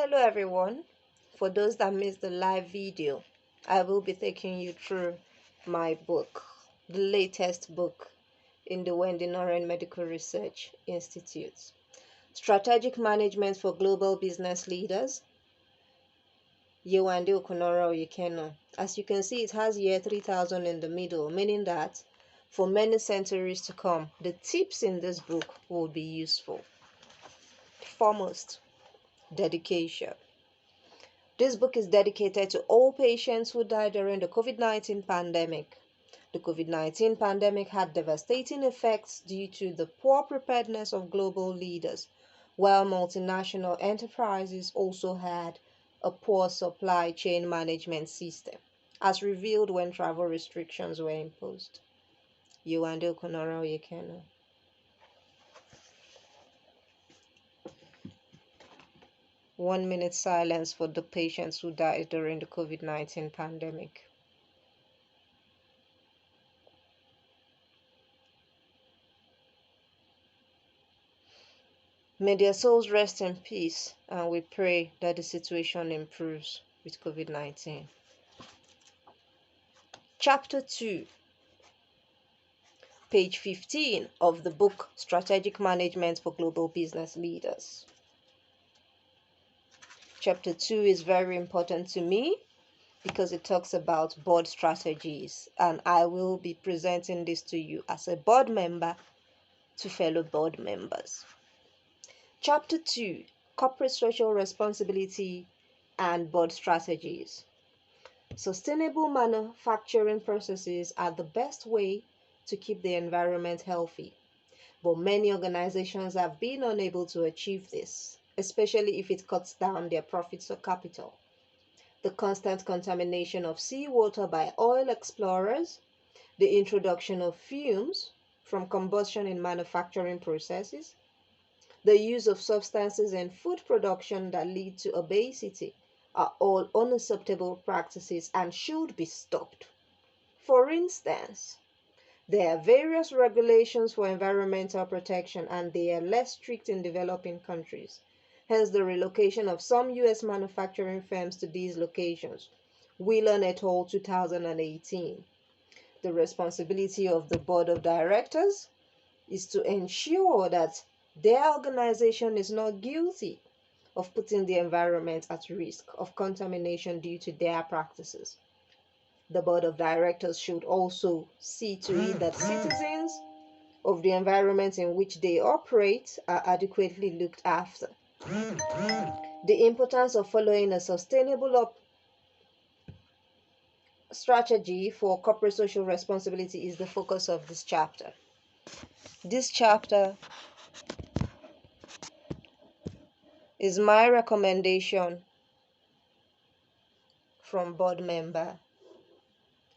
Hello everyone. For those that missed the live video, I will be taking you through my book, the latest book in the Yewande Okunoren Medical Research Institute. Strategic Management for Global Business Leaders, Yewande Okunoren-Oyekenu. As you can see, it has year 3000 in the middle, meaning that for many centuries to come, the tips in this book will be useful. Foremost, dedication. This book is dedicated to all patients who died during the COVID-19 pandemic. The COVID-19 pandemic had devastating effects due to the poor preparedness of global leaders, while multinational enterprises also had a poor supply chain management system, as revealed when travel restrictions were imposed. Yewande Okunoren-Oyekenu. One minute silence for the patients who died during the COVID-19 pandemic. May their souls rest in peace, and we pray that the situation improves with COVID-19. Chapter 2, page 15 of the book Strategic Management for Global Business Leaders. Chapter 2 is very important to me because it talks about board strategies, and I will be presenting this to you as a board member to fellow board members. Chapter 2, Corporate Social Responsibility and Board Strategies. Sustainable manufacturing processes are the best way to keep the environment healthy, but many organizations have been unable to achieve this, especially if it cuts down their profits or capital. The constant contamination of seawater by oil explorers, the introduction of fumes from combustion in manufacturing processes, the use of substances in food production that lead to obesity are all unacceptable practices and should be stopped. For instance, there are various regulations for environmental protection and they are less strict in developing countries. Hence the relocation of some U.S. manufacturing firms to these locations. Whelan et al. 2018. The responsibility of the board of directors is to ensure that their organization is not guilty of putting the environment at risk of contamination due to their practices. The board of directors should also see to it that citizens of the environment in which they operate are adequately looked after. The importance of following a sustainable strategy for corporate social responsibility is the focus of this chapter. This chapter is my recommendation from board member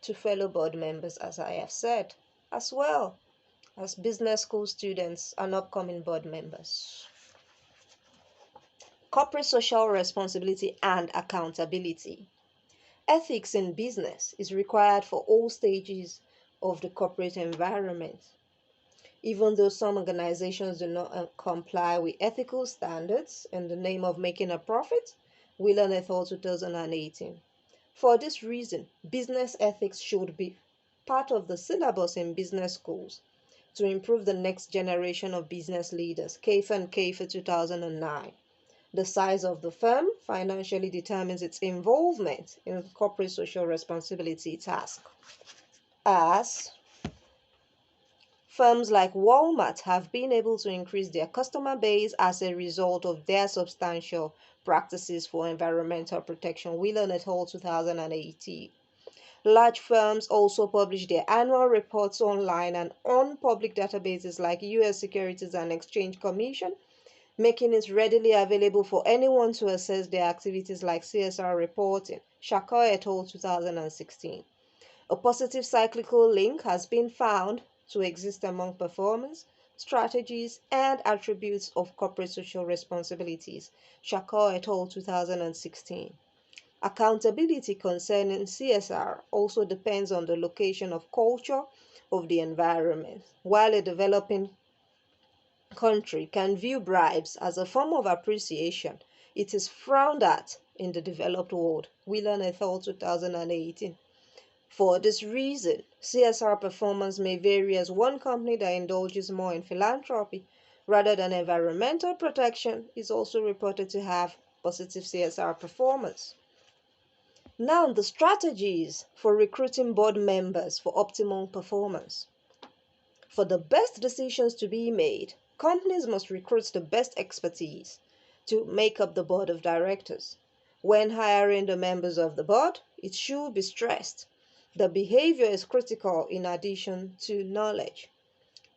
to fellow board members, as I have said, as well as business school students and upcoming board members. Corporate social responsibility and accountability. Ethics in business is required for all stages of the corporate environment. Even though some organizations do not comply with ethical standards in the name of making a profit, Whelan et al. 2018. For this reason, business ethics should be part of the syllabus in business schools to improve the next generation of business leaders. Kafer and Kafer 2009. The size of the firm financially determines its involvement in corporate social responsibility task. As firms like Walmart have been able to increase their customer base as a result of their substantial practices for environmental protection. Whelan et al. 2018. Large firms also publish their annual reports online and on public databases like U.S. Securities and Exchange Commission, making it readily available for anyone to assess their activities like CSR reporting. Shakar et al. 2016. A positive cyclical link has been found to exist among performance, strategies, and attributes of corporate social responsibilities. Shakar et al. 2016. Accountability concerning CSR also depends on the location of culture of the environment. While a developing country can view bribes as a form of appreciation, it is frowned at in the developed world. Whelan et al. 2018. For this reason, CSR performance may vary as one company that indulges more in philanthropy rather than environmental protection is also reported to have positive CSR performance. Now, the strategies for recruiting board members for optimal performance. For the best decisions to be made, companies must recruit the best expertise to make up the board of directors. When hiring the members of the board, it should be stressed the behavior is critical in addition to knowledge.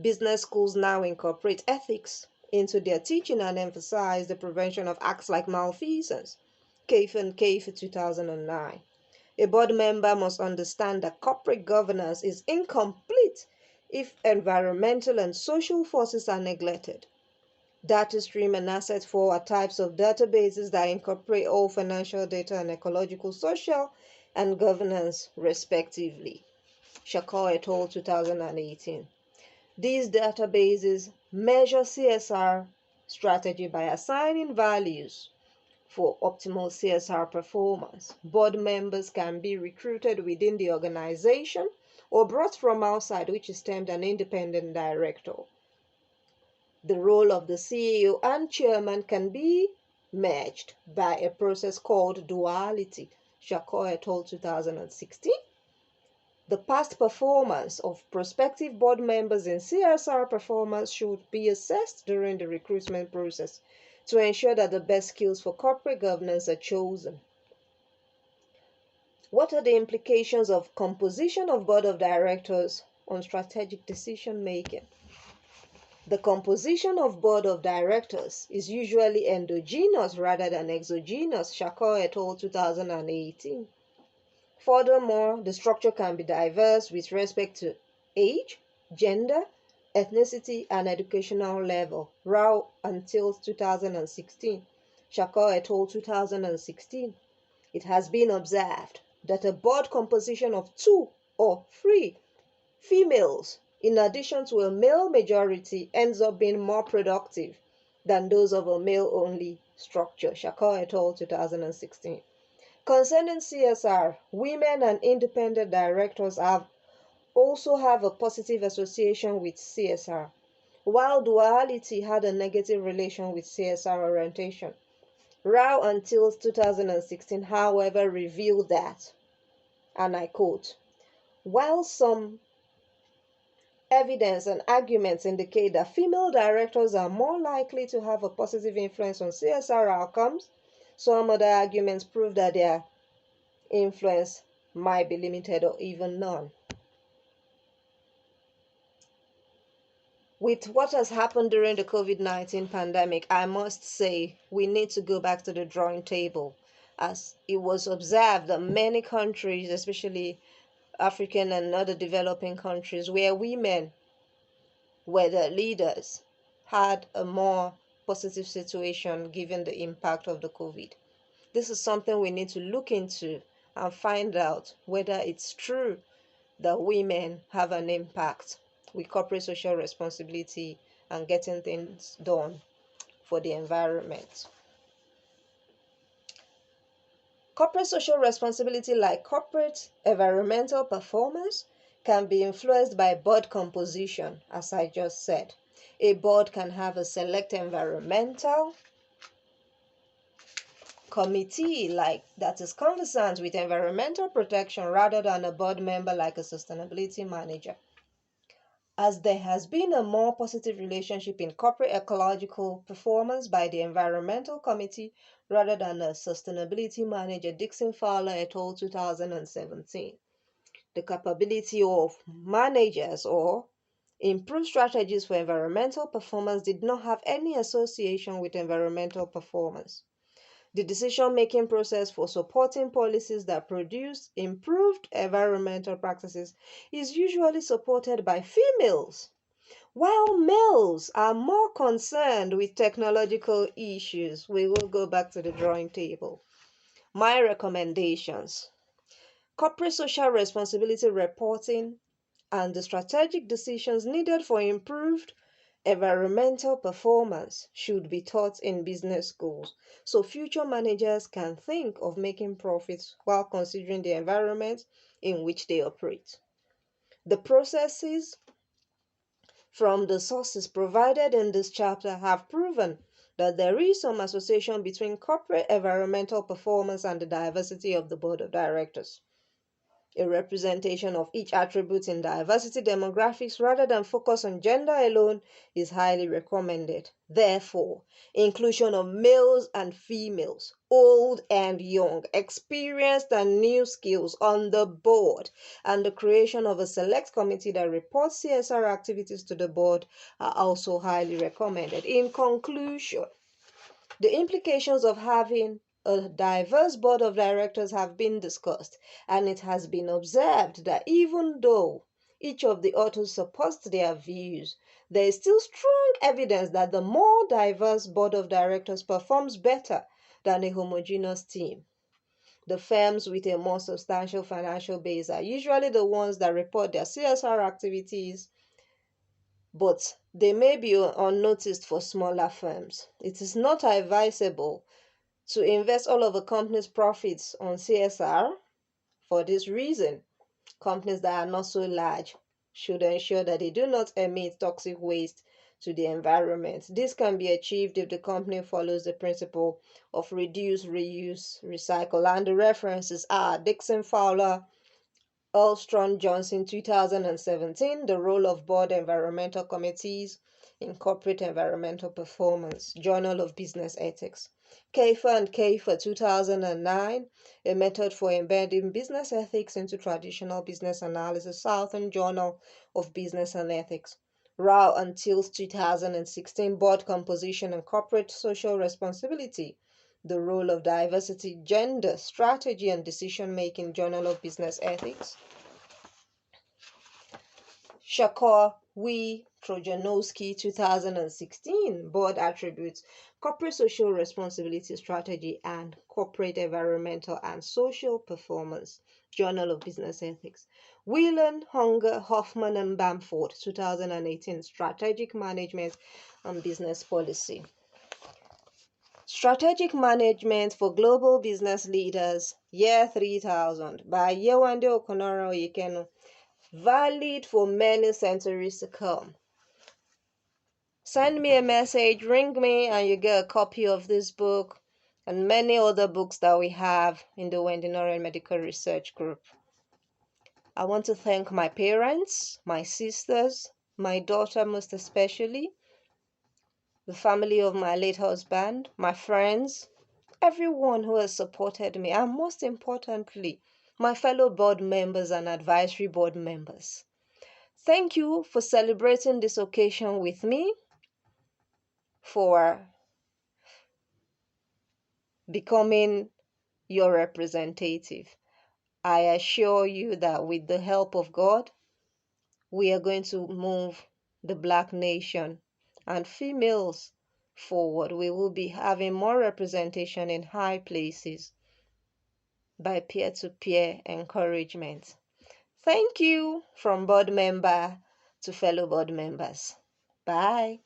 Business schools now incorporate ethics into their teaching and emphasize the prevention of acts like malfeasance. CAFE and CAFE 2009. A board member must understand that corporate governance is incomplete if environmental and social forces are neglected. Data stream and asset for are types of databases that incorporate all financial data and ecological, social, and governance respectively. Shakur et al. 2018. These databases measure CSR strategy by assigning values for optimal CSR performance. Board members can be recruited within the organization or brought from outside, which is termed an independent director. The role of the CEO and chairman can be merged by a process called duality. Shakur et al. 2016. The past performance of prospective board members in CSR performance should be assessed during the recruitment process to ensure that the best skills for corporate governance are chosen. What are the implications of composition of board of directors on strategic decision making? The composition of board of directors is usually endogenous rather than exogenous. Shakur et al. 2018. Furthermore, the structure can be diverse with respect to age, gender, ethnicity, and educational level. Rao until 2016. Shakur et al. 2016. It has been observed that a board composition of 2 or 3 females, in addition to a male majority, ends up being more productive than those of a male-only structure. Shakur et al. 2016. Concerning CSR, women and independent directors also have a positive association with CSR, while duality had a negative relation with CSR orientation. Rao until 2016, however, revealed that, and I quote, while some evidence and arguments indicate that female directors are more likely to have a positive influence on CSR outcomes, some other arguments prove that their influence might be limited or even none. With what has happened during the COVID-19 pandemic, I must say we need to go back to the drawing table, as it was observed that many countries, especially African and other developing countries, where women were the leaders, had a more positive situation given the impact of the COVID. This is something we need to look into and find out whether it's true that women have an impact with corporate social responsibility and getting things done for the environment. Corporate social responsibility, like corporate environmental performance, can be influenced by board composition, as I just said. A board can have a select environmental committee that is conversant with environmental protection rather than a board member like a sustainability manager. As there has been a more positive relationship in corporate ecological performance by the environmental committee rather than a sustainability manager, Dixon Fowler et al. 2017. The capability of managers or improved strategies for environmental performance did not have any association with environmental performance. The decision-making process for supporting policies that produce improved environmental practices is usually supported by females, while males are more concerned with technological issues. We will go back to the drawing table. My recommendations: corporate social responsibility reporting and the strategic decisions needed for improved Environmental performance should be taught in business schools so future managers can think of making profits while considering the environment in which they operate. The processes from the sources provided in this chapter have proven that there is some association between corporate environmental performance and the diversity of the board of directors. A representation of each attribute in diversity demographics rather than focus on gender alone is highly recommended. Therefore, inclusion of males and females, old and young, experienced and new skills on the board, and the creation of a select committee that reports CSR activities to the board are also highly recommended. In conclusion, the implications of having a diverse board of directors have been discussed, and it has been observed that even though each of the authors supports their views, there is still strong evidence that the more diverse board of directors performs better than a homogeneous team. The firms with a more substantial financial base are usually the ones that report their CSR activities, but they may be unnoticed for smaller firms. It is not advisable to invest all of a company's profits on CSR. For this reason, companies that are not so large should ensure that they do not emit toxic waste to the environment. This can be achieved if the company follows the principle of reduce, reuse, recycle, and the references are Dixon Fowler, Earlstrom Johnson 2017, The Role of Board Environmental Committees in Corporate Environmental Performance, Journal of Business Ethics. Kafer and Kafer 2009, A Method for Embedding Business Ethics into Traditional Business Analysis, Southern Journal of Business and Ethics. Rao and Tills 2016, Board Composition and Corporate Social Responsibility, The Role of Diversity, Gender, Strategy and Decision Making, Journal of Business Ethics. Shakor, Trojanowski 2016, Board Attributes, Corporate Social Responsibility Strategy and Corporate Environmental and Social Performance, Journal of Business Ethics. Whelan, Hunger, Hoffman and Bamford 2018, Strategic Management and Business Policy. Strategic Management for Global Business Leaders, Year 3000 by Yewande Okunoren-Oyekenu. Valid for many centuries to come. Send me a message, ring me, and you get a copy of this book and many other books that we have in the Okunoren Medical Research Group. I want to thank my parents, my sisters, my daughter most especially, the family of my late husband, my friends, everyone who has supported me, and most importantly, my fellow board members and advisory board members. Thank you for celebrating this occasion with me, for becoming your representative. I assure you that with the help of God, we are going to move the Black nation and females forward. We will be having more representation in high places by peer-to-peer encouragement. Thank you from board member to fellow board members. Bye.